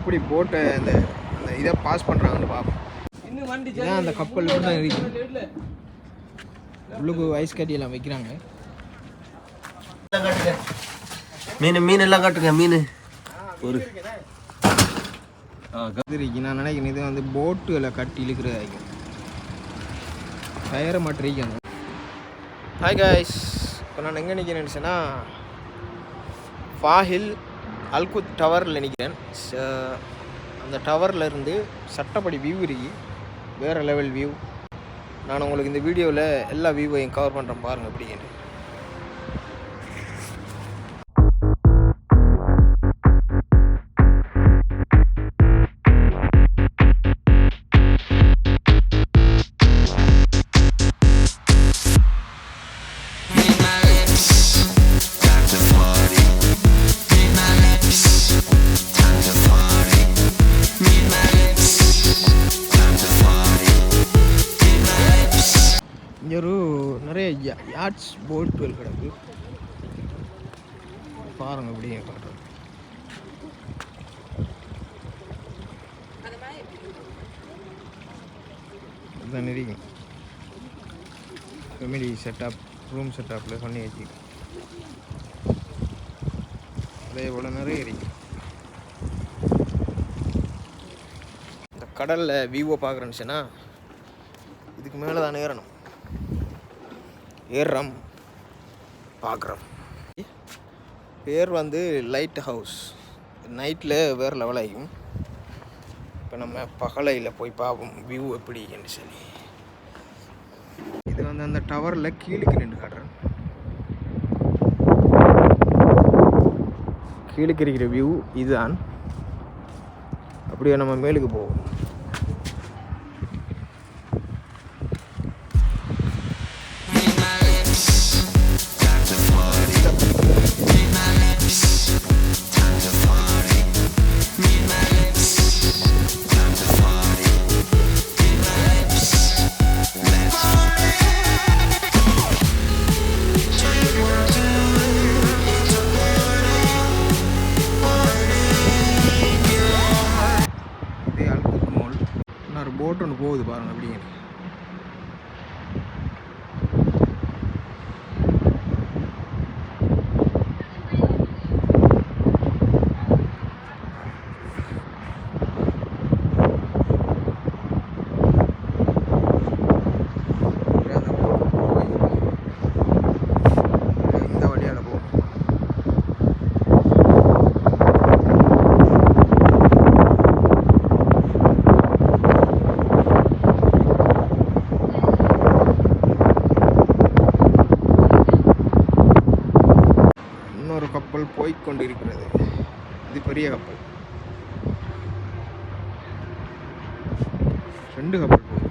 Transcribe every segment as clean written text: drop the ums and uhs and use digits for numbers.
எப்படி போட்டை அந்த அந்த இதை பாஸ் பண்ணுறாங்கன்னு பார்ப்போம். இதுதான் அந்த கப்பல் தான் இருக்கு. உள்ளுக்கு ஐஸ் கட்டியெல்லாம் வைக்கிறாங்க. மீன் எல்லாம் காட்டுங்க. மீன் ஒரு நான் நினைக்கிறேன் இது வந்து போட்டுகளை கட்டி இழுக்கிற டயரை மாட்டிருக்காங்க. ஹாய் காய்ஸ், இப்போ நான் எங்கே நிற்கிறேன்னு சொன்னால் ஃபாஹில் அல்குத் டவரில் நிற்கிறேன். அந்த டவரில் இருந்து சட்டப்படி வியூ இருக்கு, வேறு லெவல் வியூ. நான் உங்களுக்கு இந்த வீடியோவில் எல்லா வியூவையும் கவர் பண்ணுறேன், பாருங்கள் எப்படின்னு. ஒரு நிறைய யாட்ஸ் போட்டுகள் கிடக்கு, பாருங்க அப்படியே காட்டுறோம். இதுதான் இருக்கும் ஃபெமிலி செட்டப், ரூம் செட்டப்பில் பண்ணி வச்சு அதே போல் நிறைய இருக்கு. இந்த கடலில் வியூவை பார்க்குறேன்னு சொன்னால் இதுக்கு மேலே தான் ஏறணும். ஏறுறோம், பார்க்குறோம். பேர் வந்து லைட் ஹவுஸ். நைட்டில் வேறு லெவல் ஆகும். இப்போ நம்ம பகலையில் போய் பார்ப்போம் வியூ எப்படின்னு சொல்லி. இது வந்து அந்த டவரில் கீழுக்கு நின்று காட்டுறேன். கீழுக்கு இருக்கிற வியூ இதுதான். அப்படியே நம்ம மேலுக்கு போவோம். போட் ஒன்று போகுது பாருங்க அப்படிங்க. இந்த வழியால் போகும். கப்பல் போய்கொண்டிருக்கிறது. இது பெரிய கப்பல். 2 கப்பல் போகுது.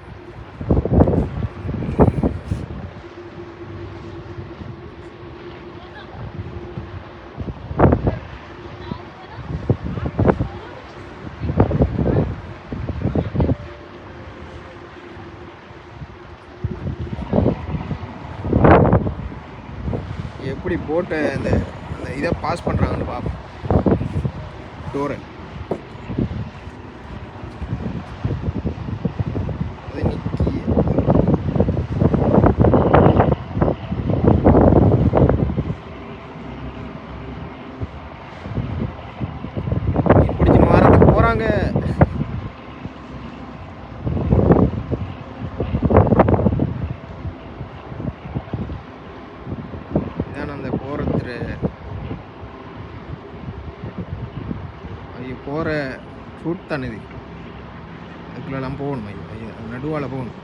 எப்படி போட்டை அந்த இதை பாஸ் பண்ணுறாங்கன்னு பார்ப்போம். டோரை அதை நிற்கி பிடிச்சி மாறதுக்கு போகிறாங்க. இதான் அந்த போகிறதுல போகிற ரூட் தானே இது. அதுக்குள்ளெல்லாம் போகணும், நடுவால் போகணும்.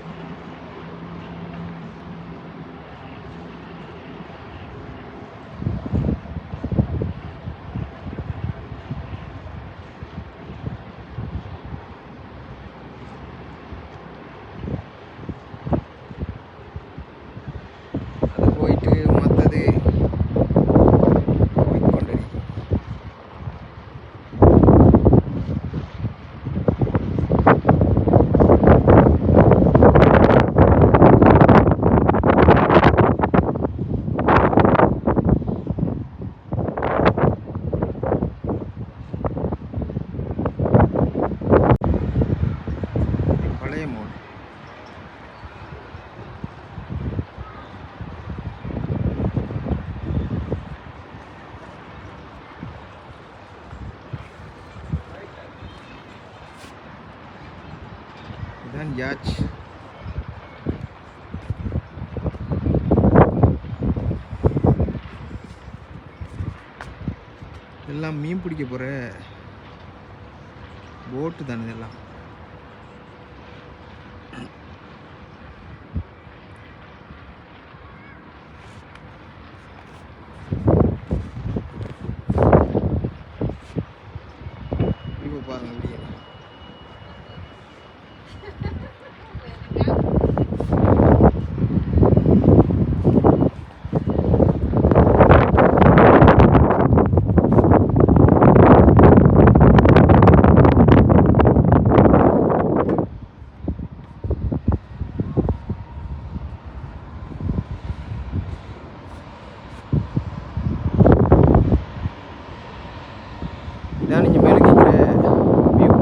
அது போயிட்டு மற்றது யாச். எல்லாம் மீன் பிடிக்க போகிற போட்டு தானே இதெல்லாம். இப்போ பாருங்க இப்படியே இதான் நீங்கள் மேலே கேட்குற வியூ.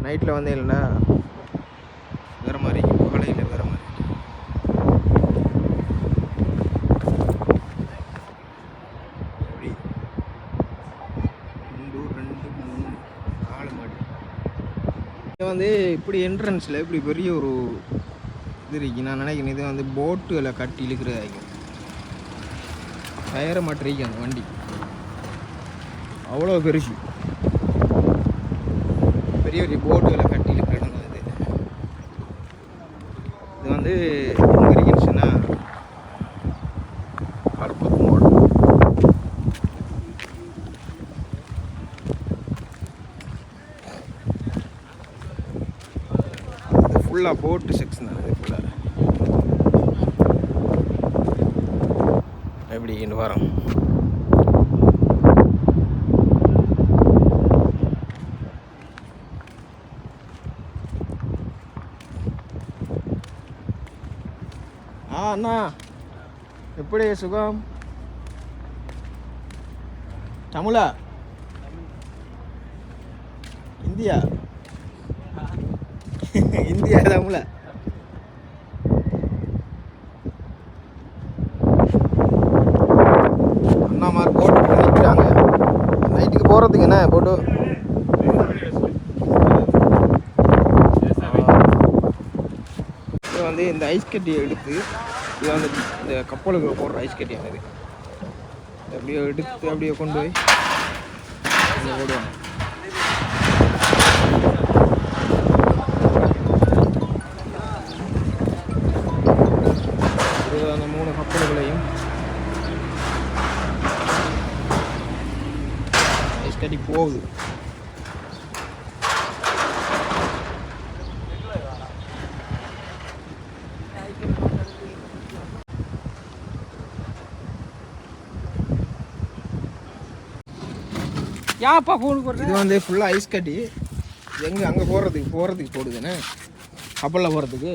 நைட்டில் வந்து இல்லைன்னா வேறு மாதிரி பகலையில் வேறு மாதிரி. அப்படி 1 2 3 4 மாடி. இது வந்து இப்படி என்ட்ரன்ஸில் இப்படி பெரிய ஒரு இது இருக்கு. நான் நினைக்கிறேன் இது வந்து போட்டில் கட்டி இழுக்கிறதாகும். டயரை மாட்டிருக்கு அந்த வண்டி, அவ்வளோ பெருசு. பெரிய பெரிய போட்டுகளை கட்டி இழுக்கிற இடம் தான் இது. இது வந்து எங்கே இருக்குன்னு சொன்னால் கல்பக்குமோடு. இது ஃபுல்லாக போட்டு செக்ஷன் தான். இது ஃபுல்லாக எப்படி இங்கே வரோம். அண்ணா எப்படி சுகம்? தமிழா இந்தியா? இந்தியா தமிழா? அண்ணா மாதிரி போட்டு நிற்கிறாங்க. நைட்டுக்கு போகிறதுக்கு என்ன போட்டு வந்து இந்த ஐஸ் கட்டியை எடுத்து இது வந்து இந்த கப்பலுக்கு போடுற ஐஸ் கட்டியானது அப்படியே எடுத்து அப்படியே கொண்டு போய் இங்கே போடுவாங்க. அந்த 3 கப்பல்களையும் ஐஸ் கட்டி போகுது. இது வந்து ஃபுல்லாக ஐஸ் கட்டி எங்கே அங்கே போகிறதுக்கு போடுதுண்ணே, கப்பலில் போகிறதுக்கு.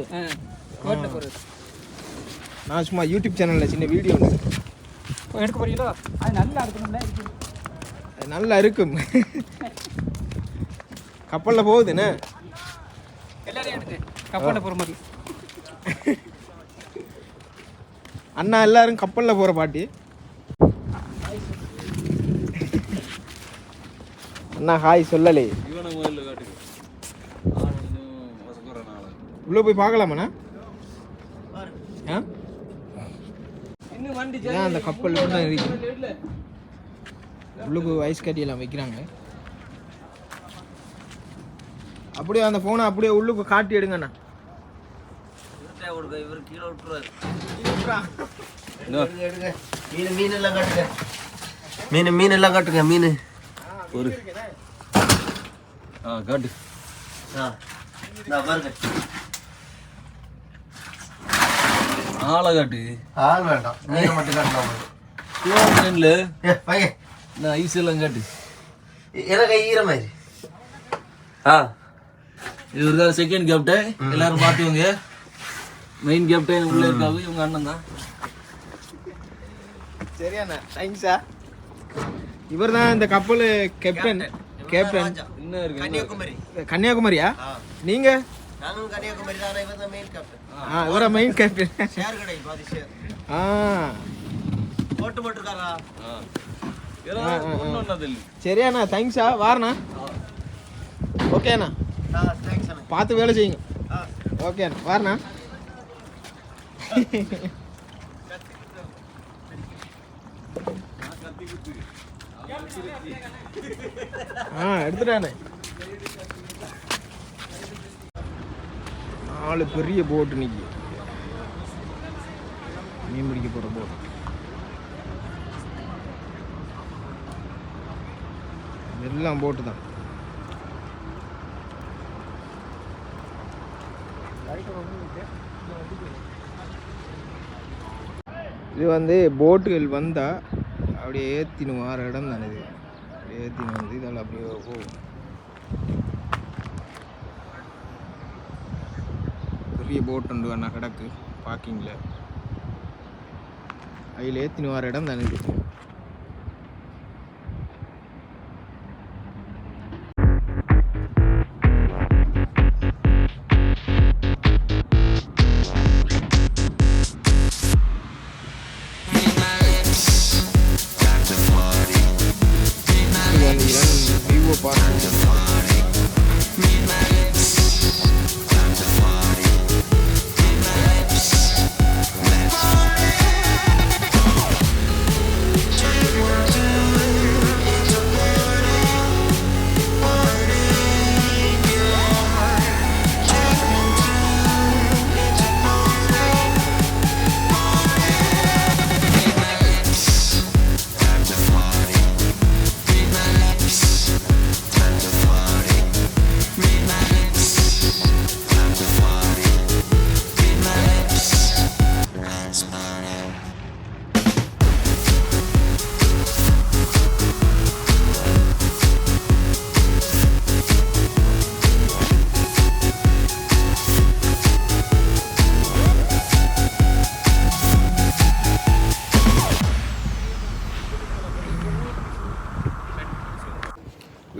நான் சும்மா யூடியூப் சேனலில் சின்ன வீடியோ எடுக்க போறீங்களோ? அது நல்லா இருக்கும்ல. அது நல்லா இருக்கும். கப்பலில் போகுதுண்ணே, எல்லாரையும் எடுத்து கப்பலில் போகிற மாதிரி. அண்ணா எல்லாரும் கப்பலில் போகிற பாட்டி. அண்ணா ஹாய் சொல்லலே. உள்ள போய் பார்க்கலாமாண்ணா? அந்த கப்பல் தான் இருக்கு. உள்ளுக்கு ஐஸ் கட்டி எல்லாம் வைக்கிறாங்க. அப்படியே அந்த போனை அப்படியே உள்ளுக்கு காட்டி எடுங்கண்ணா. மீன் எல்லாம் காட்டுங்க. மீன் ஒரு காட்டு. ஆளை காட்டு. ஆள் வேண்டாம், மீனை மட்டும் காட்டலாம். நான் ஐஸ் எல்லாம் காட்டு. எனக்கு ஈர மாதிரி. இவர் தான் செகண்ட் கேப்டன். எல்லாரும் பார்த்துவங்க. மெயின் கேப்டன் உள்ள இருக்காது, இவங்க அண்ணன் தான். சரியாண்ணா, தேங்க்ஸா. இவர் தான் இந்த கப்பல் கேப்டன். கேப்டன் கன்னியாகுமரியா? நீங்க? இவர மெயின் கேப்டன். சரியாண்ணா, தேங்க்ஸா. வாரணா. ஓகேண்ணா, பார்த்து வேலை செய்யுங்க. ஓகே வாரணா எடுத்துட்டானே 4 பெரிய போட்டு நிற்கி மீன் பிடிக்க போகிற போட். எல்லாம் போட்டு தான். இது வந்து போட்டுகள் வந்தால் அப்படியே ஏற்றினு வர இடம் தானே இது. ஏற்றினு வந்து இதால் அப்படியே போகும். பெரிய போட் உண்டு அண்ணா கிடக்கு பார்க்கிங்கில். அதில் ஏற்றினு வர இடம் தானே இது.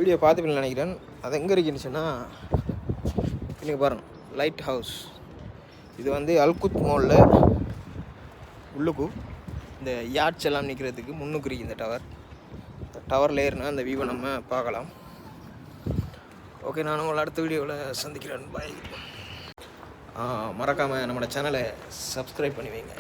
வீடியோ பார்த்துப்பீங்கன்னு நினைக்கிறேன். அது எங்கே இருக்குன்னு இன்றைக்கி பாருங்கள், லைட் ஹவுஸ். இது வந்து அல்குத் மாலில் உள்ளுக்கு இந்த யாட்ஸ் எல்லாம் நிற்கிறதுக்கு முன்னுக்கு இருக்குது இந்த டவர். இந்த டவரில் ஏறினா அந்த வியூவை நம்ம பார்க்கலாம். ஓகே, நான் உங்களை அடுத்த வீடியோவில் சந்திக்கிறேன். பாய். மறக்காமல் நம்மளோட சேனலை சப்ஸ்கிரைப் பண்ணி வைங்க.